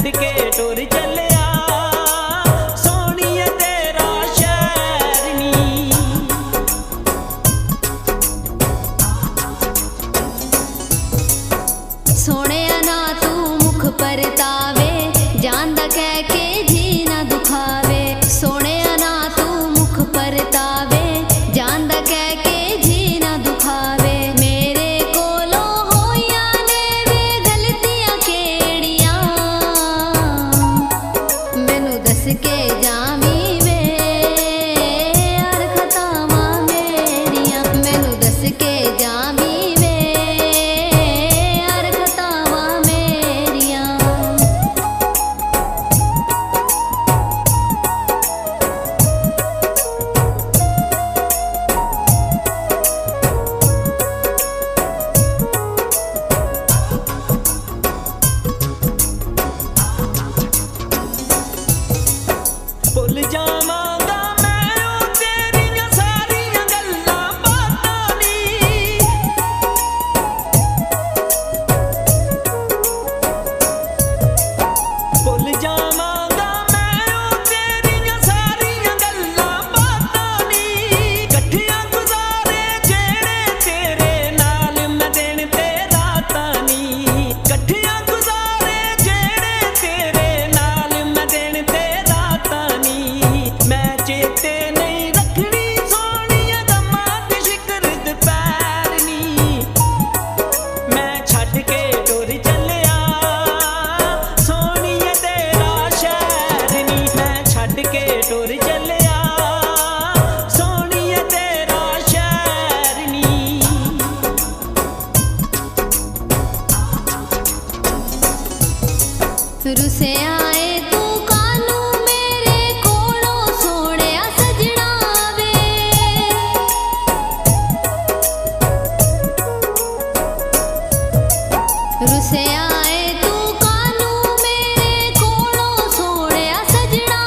छड्ड के टुर चलिया सोहणीए तेरा शहर नी। सोहणिया ना तू मुख परतावे जांदा कह के जी ना दुखावे। सोहणिया ना तू मुख परतावे जांदा कह के जी ना दुखावे। मेरे कोलो होइया ने वे गलतियां केड़ियां मैनू दस के जावी वे यार खतावां मेरियां। मैनू दस के जावी वे यार खतावां मेरियां। भुल जावांगा मैं ओ तेरियां सारियां गल्लां बातां नी। भुल जावांगा मैं ओ तेरियां सारियां गल्लां बातां नी। कट्ठियां गुजारे जेड़े तेरे नाल मैं दिन ते रातां नी। कट्ठियां गुजारे जेड़े तेरे नाल मैं दिन ते रातां नी। मैं चेते नहीं रखनी सोहणीए गमां दी शिकर दुपैर नी। मैं छड्ड के टुर चलिया सोहणीए तेरा शहर नी। मैं छड्ड के टुर चलिया सोहणीए तेरा शहर नी। रुसे आए तू कानू मेरे कोलों सोहणिया सजना वे। रुसे आए तू कानू मेरे कोलों सोहणिया सजना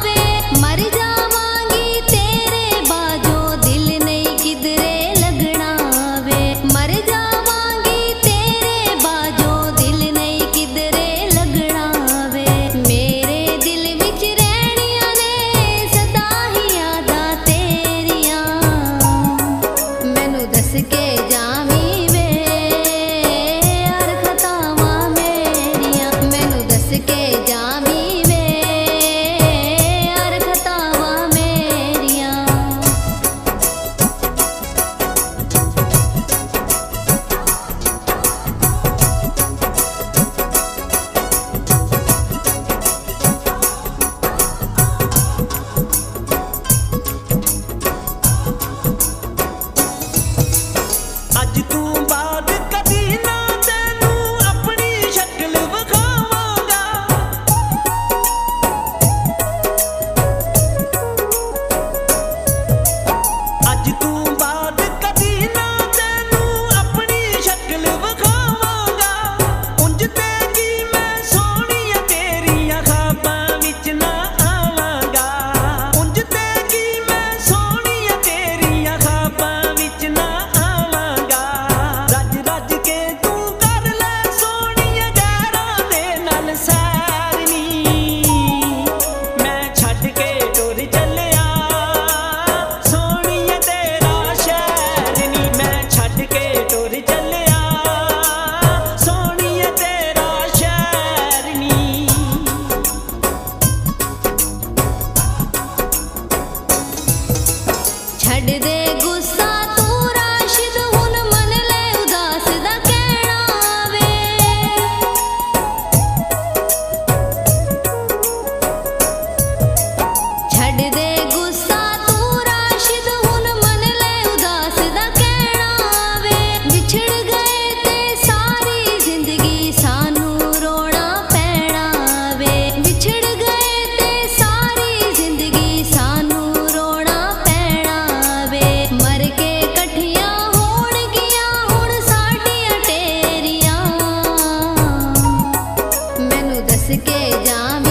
वे। मर जावांगी तेरे बाजो दिल नहीं किधरे लगना वे। मर जावांगी तेरे बाजो दिल नहीं किधरे लगना वे। मेरे दिल विच रहणियां ने सदा ही यादां तेरियां। मैनू दस के जावी वे यार खतावां मेरियां। मैनू दस के जावी वे यार खतावां मेरियां। अज तू बाद कदी ना तैनू अपनी शक्ल विखावांगा। अज तू बाद कदी ना तैनू अपनी शक्ल विखावांगा। उंज ते की मैं सोहणीए तेरियां ख्वाबां विच ना आवांगा। उंज ते की मैं सोहणीए तेरियां ख्वाबां विच ना आवांगा। रज रज के तू कर ले सोहणीए गैरां दे नाल सैर नी। मैं छड्ड के टुर चलिया सोहणीए तेरा शहर नी। मैं छड्ड के टुर चलिया सोहणीए तेरा शहर नी। छड्ड दे गुस्सा तू राशिद हुन मन ले उदास दा कहना वे। छड्ड दे गुस्सा तू राशिद हुन मन ले उदास दा कहना वे। विछड़ गए ते सारी जिंदगी सानू रोना पैना वे। विछड़ गए ते सारी जिंदगी सानू रोना पैना वे। मर के कट्ठियां होणगियां हुण साडियां टेरियां। मैनू दस के जावी